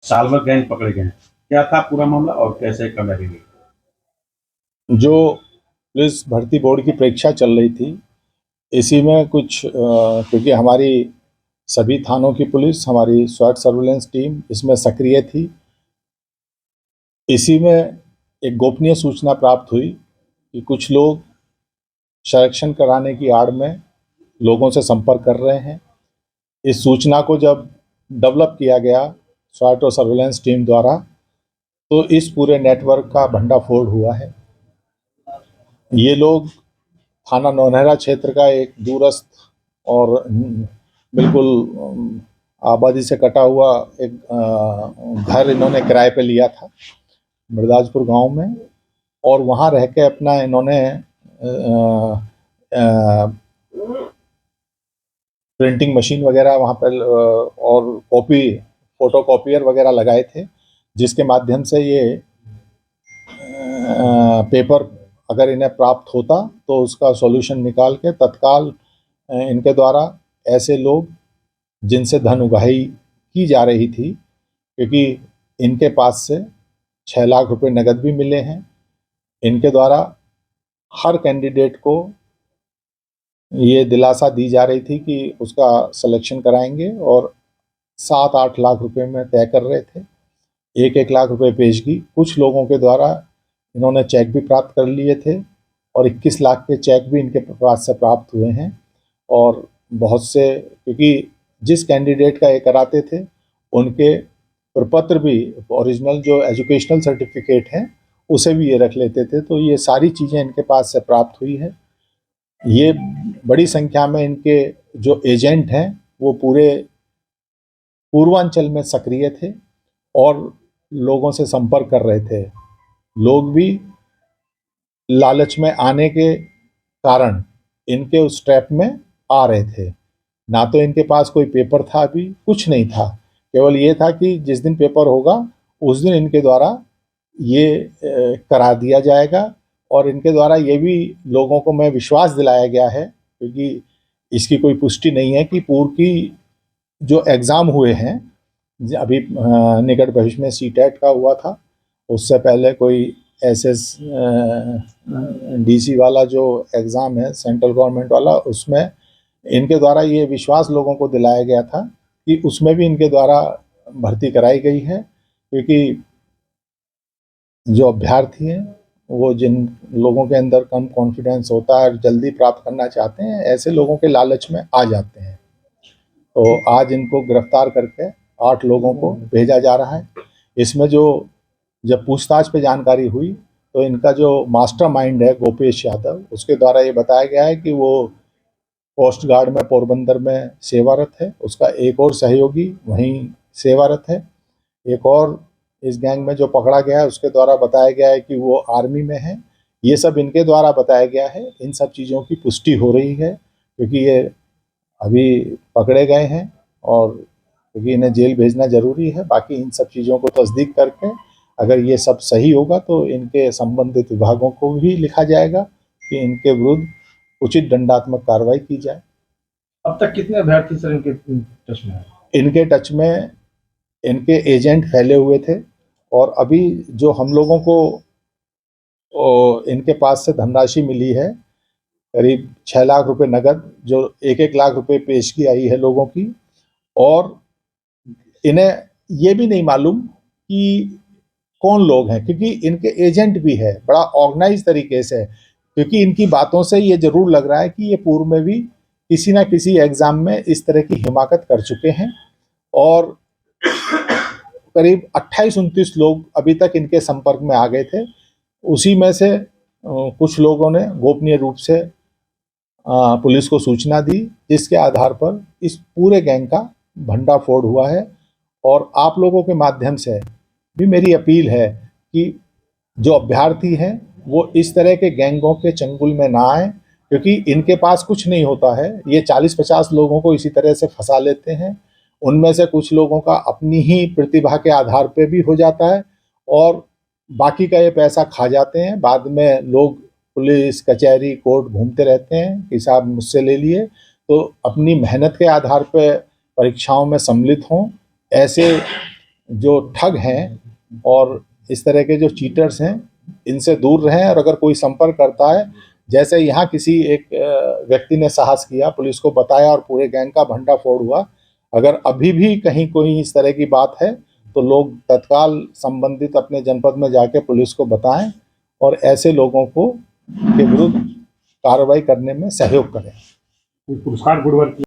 साल भर गैंग पकड़े गए हैं। क्या था पूरा मामला और कैसे कामयाबी मिली? जो पुलिस भर्ती बोर्ड की परीक्षा चल रही थी, इसी में कुछ क्योंकि हमारी सभी थानों की पुलिस, हमारी स्वाट सर्विलेंस टीम इसमें सक्रिय थी। इसी में एक गोपनीय सूचना प्राप्त हुई कि कुछ लोग संरक्षण कराने की आड़ में लोगों से संपर्क कर रहे हैं। इस सूचना को जब डेवलप किया गया स्वाट और सर्विलेंस टीम द्वारा, तो इस पूरे नेटवर्क का भंडाफोड़ हुआ है। ये लोग थाना नौनहरा क्षेत्र का एक दूरस्थ और बिल्कुल आबादी से कटा हुआ एक घर इन्होंने किराए पे लिया था मृदाजपुर गांव में, और वहाँ रह के अपना इन्होंने प्रिंटिंग मशीन वगैरह वहाँ पर और फोटो कॉपियर वगैरह लगाए थे, जिसके माध्यम से ये पेपर अगर इन्हें प्राप्त होता तो उसका सॉल्यूशन निकाल के तत्काल इनके द्वारा ऐसे लोग जिनसे धन उगाही की जा रही थी, क्योंकि इनके पास से 6 लाख रुपए नगद भी मिले हैं, इनके द्वारा हर कैंडिडेट को ये दिलासा दी जा रही थी कि उसका सिलेक्शन कराएंगे, और 7-8 लाख रुपए में तय कर रहे थे। 1-1 लाख रुपए पेशगी कुछ लोगों के द्वारा इन्होंने चेक भी प्राप्त कर लिए थे, और 21 लाख के चेक भी इनके पास से प्राप्त हुए हैं। और बहुत से, क्योंकि जिस कैंडिडेट का ये कराते थे उनके प्रपत्र भी, ओरिजिनल जो एजुकेशनल सर्टिफिकेट हैं उसे भी ये रख लेते थे, तो ये सारी चीज़ें इनके पास से प्राप्त हुई है। ये बड़ी संख्या में इनके जो एजेंट हैं वो पूरे पूर्वांचल में सक्रिय थे और लोगों से संपर्क कर रहे थे। लोग भी लालच में आने के कारण इनके उस ट्रैप में आ रहे थे। ना तो इनके पास कोई पेपर था, अभी कुछ नहीं था, केवल ये था कि जिस दिन पेपर होगा उस दिन इनके द्वारा ये करा दिया जाएगा। और इनके द्वारा ये भी लोगों को मैं विश्वास दिलाया गया है, क्योंकि इसकी कोई पुष्टि नहीं है कि पूर्व की जो एग्ज़ाम हुए हैं, अभी निकट भविष्य में सीटेट का हुआ था, उससे पहले कोई एसएस डीसी वाला जो एग्ज़ाम है सेंट्रल गवर्नमेंट वाला, उसमें इनके द्वारा ये विश्वास लोगों को दिलाया गया था कि उसमें भी इनके द्वारा भर्ती कराई गई है, क्योंकि जो अभ्यर्थी हैं वो जिन लोगों के अंदर कम कॉन्फिडेंस होता है और जल्दी प्राप्त करना चाहते हैं, ऐसे लोगों के लालच में आ जाते हैं। तो आज इनको गिरफ्तार करके 8 लोगों को भेजा जा रहा है। इसमें जो जब पूछताछ पे जानकारी हुई तो इनका जो मास्टरमाइंड है गोपेश यादव, उसके द्वारा ये बताया गया है कि वो कोस्ट गार्ड में पोरबंदर में सेवारत है, उसका एक और सहयोगी वहीं सेवारत है। एक और इस गैंग में जो पकड़ा गया है उसके द्वारा बताया गया है कि वो आर्मी में है। ये सब इनके द्वारा बताया गया है। इन सब चीज़ों की पुष्टि हो रही है, क्योंकि ये अभी पकड़े गए हैं और क्योंकि इन्हें जेल भेजना ज़रूरी है। बाकी इन सब चीज़ों को तस्दीक करके अगर ये सब सही होगा तो इनके संबंधित विभागों को भी लिखा जाएगा कि इनके विरुद्ध उचित दंडात्मक कार्रवाई की जाए। अब तक कितने अभ्यर्थी सर इनके टच में है? इनके टच में इनके एजेंट फैले हुए थे, और अभी जो हम लोगों को इनके पास से धनराशि मिली है करीब 6 लाख रुपए नगद, जो 1-1 लाख रुपए पेशगी आई है लोगों की। और इन्हें ये भी नहीं मालूम कि कौन लोग हैं, क्योंकि इनके एजेंट भी है बड़ा ऑर्गेनाइज तरीके से, क्योंकि इनकी बातों से ये जरूर लग रहा है कि ये पूर्व में भी किसी ना किसी एग्जाम में इस तरह की हिमाकत कर चुके हैं। और करीब 28-29 लोग अभी तक इनके संपर्क में आ गए थे। उसी में से कुछ लोगों ने गोपनीय रूप से पुलिस को सूचना दी, जिसके आधार पर इस पूरे गैंग का भंडाफोड़ हुआ है। और आप लोगों के माध्यम से भी मेरी अपील है कि जो अभ्यर्थी हैं वो इस तरह के गैंगों के चंगुल में ना आए, क्योंकि इनके पास कुछ नहीं होता है। ये 40-50 लोगों को इसी तरह से फंसा लेते हैं। उनमें से कुछ लोगों का अपनी ही प्रतिभा के आधार पे भी हो जाता है, और बाकी का ये पैसा खा जाते हैं। बाद में लोग पुलिस कचहरी कोर्ट घूमते रहते हैं कि साहब मुझसे ले लिए। तो अपनी मेहनत के आधार पर परीक्षाओं में सम्मिलित हों, ऐसे जो ठग हैं और इस तरह के जो चीटर्स हैं इनसे दूर रहें, और अगर कोई संपर्क करता है, जैसे यहाँ किसी एक व्यक्ति ने साहस किया, पुलिस को बताया और पूरे गैंग का भंडाफोड़ हुआ, अगर अभी भी कहीं कोई इस तरह की बात है तो लोग तत्काल संबंधित अपने जनपद में जाके पुलिस को बताएं और ऐसे लोगों को के विरुद्ध कार्रवाई करने में सहयोग करें। पुरस्कार गुडवर्क